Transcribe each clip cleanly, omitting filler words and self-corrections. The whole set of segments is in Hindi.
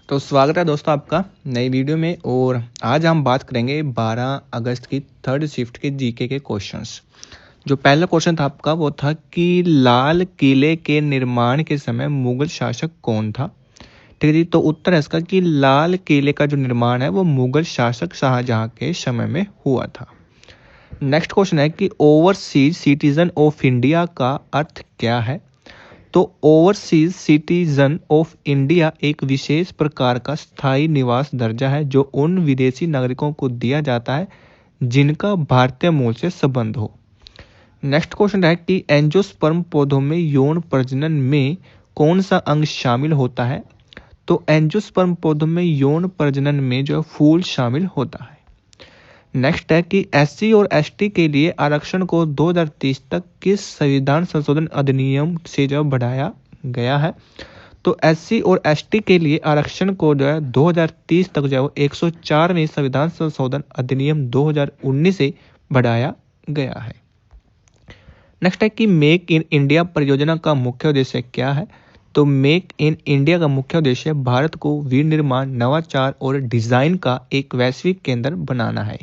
तो स्वागत है दोस्तों आपका नई वीडियो में। और आज हम बात करेंगे 12 अगस्त की थर्ड शिफ्ट के जीके के क्वेश्चंस। जो पहला क्वेश्चन था आपका वो था कि लाल किले के निर्माण के समय मुगल शासक कौन था। ठीक है जी, तो उत्तर है इसका कि लाल किले का जो निर्माण है वो मुगल शासक शाहजहां के समय में हुआ था। नेक्स्ट क्वेश्चन है कि ओवरसीज सिटीजन ऑफ इंडिया का अर्थ क्या है। तो ओवरसीज सिटीजन ऑफ इंडिया एक विशेष प्रकार का स्थायी निवास दर्जा है जो उन विदेशी नागरिकों को दिया जाता है जिनका भारतीय मूल से संबंध हो। नेक्स्ट क्वेश्चन है कि एंजियोस्पर्म पौधों में यौन प्रजनन में कौन सा अंग शामिल होता है। तो एंजियोस्पर्म पौधों में यौन प्रजनन में जो फूल शामिल होता है। नेक्स्ट है कि एससी और एसटी के लिए आरक्षण को 2030 तक किस संविधान संशोधन अधिनियम से जो बढ़ाया गया है। तो एससी और एसटी के लिए आरक्षण को जो है 2030 तक जो है 104वें संविधान संशोधन अधिनियम 2019 से बढ़ाया गया है। नेक्स्ट है कि मेक इन इंडिया परियोजना का मुख्य उद्देश्य क्या है। तो मेक इन इंडिया का मुख्य उद्देश्य भारत को विनिर्माण, नवाचार और डिजाइन का एक वैश्विक केंद्र बनाना है।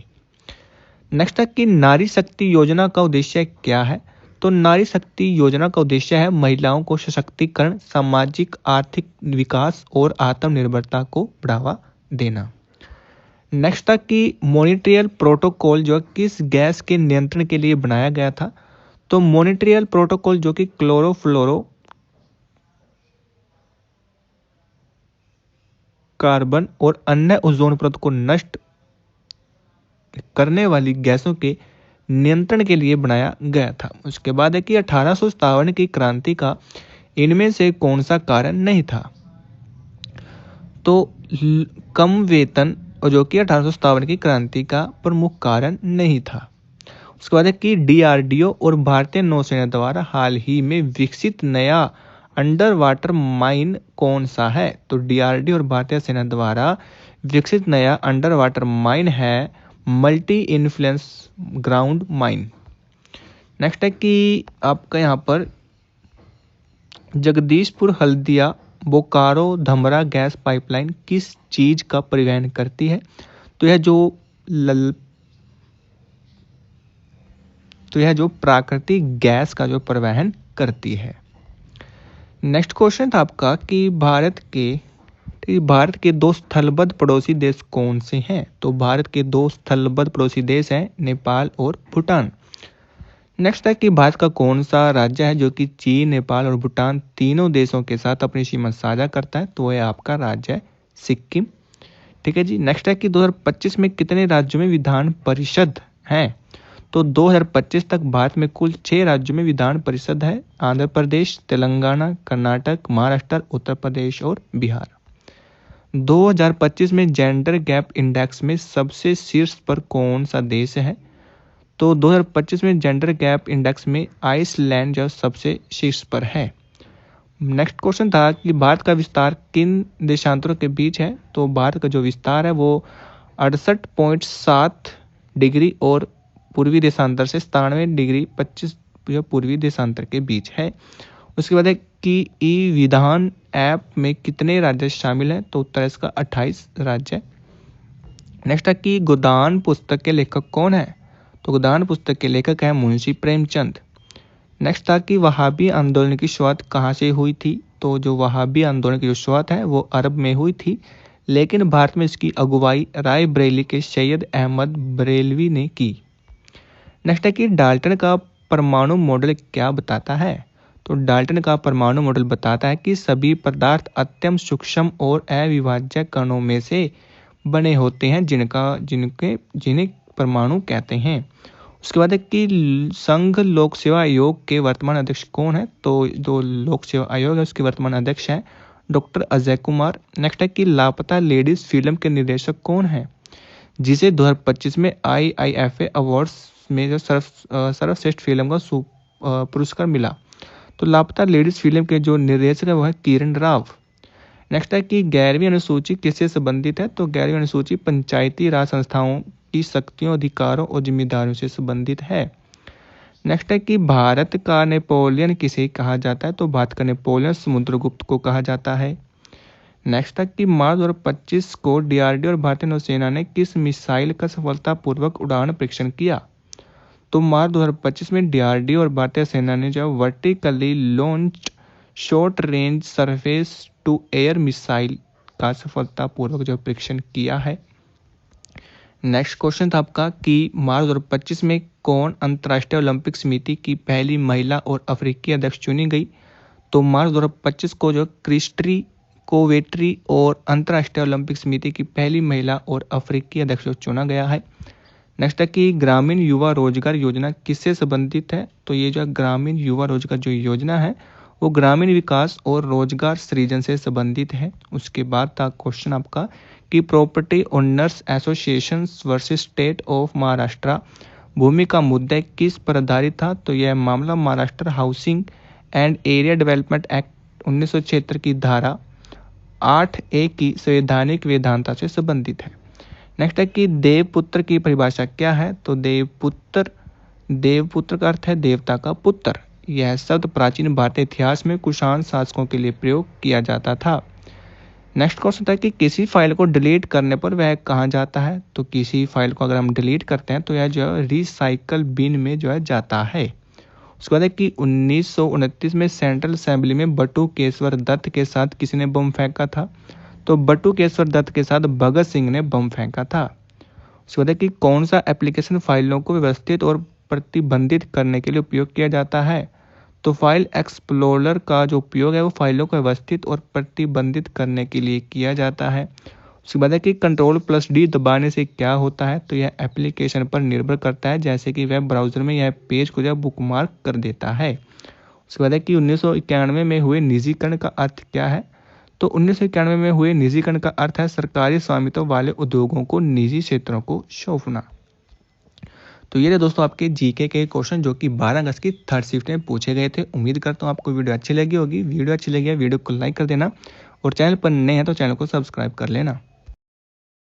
नेक्स्ट है कि नारी शक्ति योजना का उद्देश्य क्या है। तो नारी शक्ति योजना का उद्देश्य है महिलाओं को सशक्तिकरण, सामाजिक आर्थिक विकास और आत्मनिर्भरता को बढ़ावा देना। नेक्स्ट था कि मॉनिट्रियल प्रोटोकॉल जो किस गैस के नियंत्रण के लिए बनाया गया था। तो मॉनिट्रियल प्रोटोकॉल जो कि क्लोरोफ्लोरो कार्बन और अन्य ओजोन परत को नष्ट करने वाली गैसों के नियंत्रण के लिए बनाया गया था। उसके बाद है कि 1857 की क्रांति का इनमें से कौन सा कारण नहीं था। तो कम वेतन, और जो कि 1857 की क्रांति का प्रमुख कारण नहीं था। उसके बाद है कि डीआरडीओ और भारतीय नौसेना द्वारा हाल ही में विकसित नया अंडर वाटर माइन कौन सा है। तो डीआरडीओ और भारतीय सेना द्वारा विकसित नया अंडर वाटर माइन है multi influence ground mine. Next है कि आपका यहाँ पर जगदीशपुर हल्दिया बोकारो धमरा गैस पाइपलाइन किस चीज का परिवहन करती है। तो यह जो प्राकृतिक गैस का जो परिवहन करती है। नेक्स्ट क्वेश्चन था आपका कि भारत के दो स्थलबद्ध पड़ोसी देश कौन से हैं। तो भारत के दो स्थलबद्ध पड़ोसी देश हैं नेपाल और भूटान। नेक्स्ट है कि भारत का कौन सा राज्य है जो कि चीन, नेपाल और भूटान तीनों देशों के साथ अपनी सीमा साझा करता है। तो यह आपका राज्य है सिक्किम। ठीक है जी। नेक्स्ट है कि 2025 में कितने राज्यों में विधान परिषद हैं। तो 2025 तक भारत में कुल 6 राज्यों में विधान परिषद है। आंध्र प्रदेश, तेलंगाना, कर्नाटक, महाराष्ट्र, उत्तर प्रदेश और बिहार। 2025 में जेंडर गैप इंडेक्स में सबसे शीर्ष पर कौन सा देश है। तो 2025 में जेंडर गैप इंडेक्स में आइसलैंड जो सबसे शीर्ष पर है। नेक्स्ट क्वेश्चन था कि भारत का विस्तार किन देशांतरों के बीच है। तो भारत का जो विस्तार है वो 68.7 डिग्री और पूर्वी देशांतर से 97 डिग्री 25 पूर्वी देशांतर के बीच है। उसके बाद है कि ई विधान ऐप में कितने राज्य शामिल हैं। तो उत्तर इसका 28 राज्य। नेक्स्ट है कि गोदान पुस्तक के लेखक कौन है। तो गोदान पुस्तक के लेखक है मुंशी प्रेमचंद। नेक्स्ट था कि वहाबी आंदोलन की शुरुआत कहाँ से हुई थी। तो जो वहाबी आंदोलन की जो शुरुआत है वो अरब में हुई थी, लेकिन भारत में इसकी अगुवाई राय बरेली के सैयद अहमद बरेलवी ने की। नेक्स्ट है कि डाल्टन का परमाणु मॉडल क्या बताता है। तो डाल्टन का परमाणु मॉडल बताता है कि सभी पदार्थ अत्यंत सूक्ष्म और अविभाज्य कणों में से बने होते हैं जिन्हें परमाणु कहते हैं। उसके बाद है कि संघ लोक सेवा आयोग के वर्तमान अध्यक्ष कौन है। तो जो लोक सेवा आयोग है उसके वर्तमान अध्यक्ष हैं डॉक्टर अजय कुमार। नेक्स्ट है कि लापता लेडीज फिल्म के निर्देशक कौन है जिसे 2025 में IIFA अवार्ड्स में जो सर्वश्रेष्ठ फिल्म का पुरस्कार मिला। तो लापता लेडीज फिल्म के जो निर्देशक है वो है किरण राव। नेक्स्ट है कि 11वीं अनुसूची किससे संबंधित है। तो 11वीं अनुसूची पंचायती राज संस्थाओं की शक्तियों, अधिकारों और जिम्मेदारियों से संबंधित है। नेक्स्ट है कि भारत का नेपोलियन किसे कहा जाता है। तो भारत का नेपोलियन समुद्रगुप्त को कहा जाता है। नेक्स्ट था कि मार्च 2025 को डीआरडीओ और भारतीय नौसेना ने किस मिसाइल का सफलतापूर्वक उड़ान परीक्षण किया। तो मार्च 2025 में डीआरडीओ और भारतीय सेना ने जो vertically launched short range surface to air missile का सफलतापूर्वक जो परीक्षण किया है। नेक्स्ट क्वेश्चन था आपका कि मार्च 2025 में कौन अंतर्राष्ट्रीय ओलंपिक समिति की पहली महिला और अफ्रीकी अध्यक्ष चुनी गई। तो मार्च 2025 को जो क्रिस्टी कोवेट्री और अंतर्राष्ट्रीय ओलंपिक समिति की पहली महिला और अफ्रीकी अध्यक्ष चुना गया है। नेक्स्ट है कि ग्रामीण युवा रोजगार योजना किससे संबंधित है। तो ये जो ग्रामीण युवा रोजगार जो योजना है वो ग्रामीण विकास और रोजगार सृजन से संबंधित है। उसके बाद था क्वेश्चन आपका कि property owners association versus state of Maharashtra भूमि का मुद्दा किस पर आधारित था। तो यह मामला Maharashtra housing and area development act 1976 की धारा 8A की संवैधानिक वैधता से संबंधित है। नेक्स्ट है कि देवपुत्र की परिभाषा क्या है। तो देवपुत्र का अर्थ है देवता का पुत्र। यह शब्द प्राचीन भारतीय इतिहास में कुषाण शासकों के लिए प्रयोग किया जाता था। नेक्स्ट क्वेश्चन था कि किसी फाइल को डिलीट करने पर वह कहाँ जाता है। तो किसी फाइल को अगर हम डिलीट करते हैं तो यह जो है रिसाइकल बिन में जो है जाता है। उसके बाद है कि 1929 में सेंट्रल असेंबली में बटुकेश्वर दत्त के साथ किसी ने बम फेंका था। तो बटुकेश्वर दत्त के साथ भगत सिंह ने बम फेंका था। उसके बाद है कि कौन सा एप्लीकेशन फाइलों को व्यवस्थित और प्रतिबंधित करने के लिए उपयोग किया जाता है। तो फाइल एक्सप्लोरर का जो उपयोग है वो फाइलों को व्यवस्थित और प्रतिबंधित करने के लिए किया जाता है। उसके बाद है कि Ctrl+D दबाने से क्या होता है। तो यह एप्लीकेशन पर निर्भर करता है, जैसे कि वेब ब्राउजर में यह पेज को जो बुकमार्क कर देता है। उसके बाद है कि 1991 में हुए निजीकरण का अर्थ क्या है। तो 1991 में हुए निजीकरण का अर्थ है सरकारी स्वामित्व वाले उद्योगों को निजी क्षेत्रों को सौंपना। तो ये दोस्तों आपके जीके के क्वेश्चन जो कि 12 अगस्त की थर्ड शिफ्ट में पूछे गए थे। उम्मीद करता हूँ आपको वीडियो अच्छी लगी होगी। वीडियो अच्छी लगी है वीडियो को लाइक कर देना और चैनल पर नए हैं तो चैनल को सब्सक्राइब कर लेना।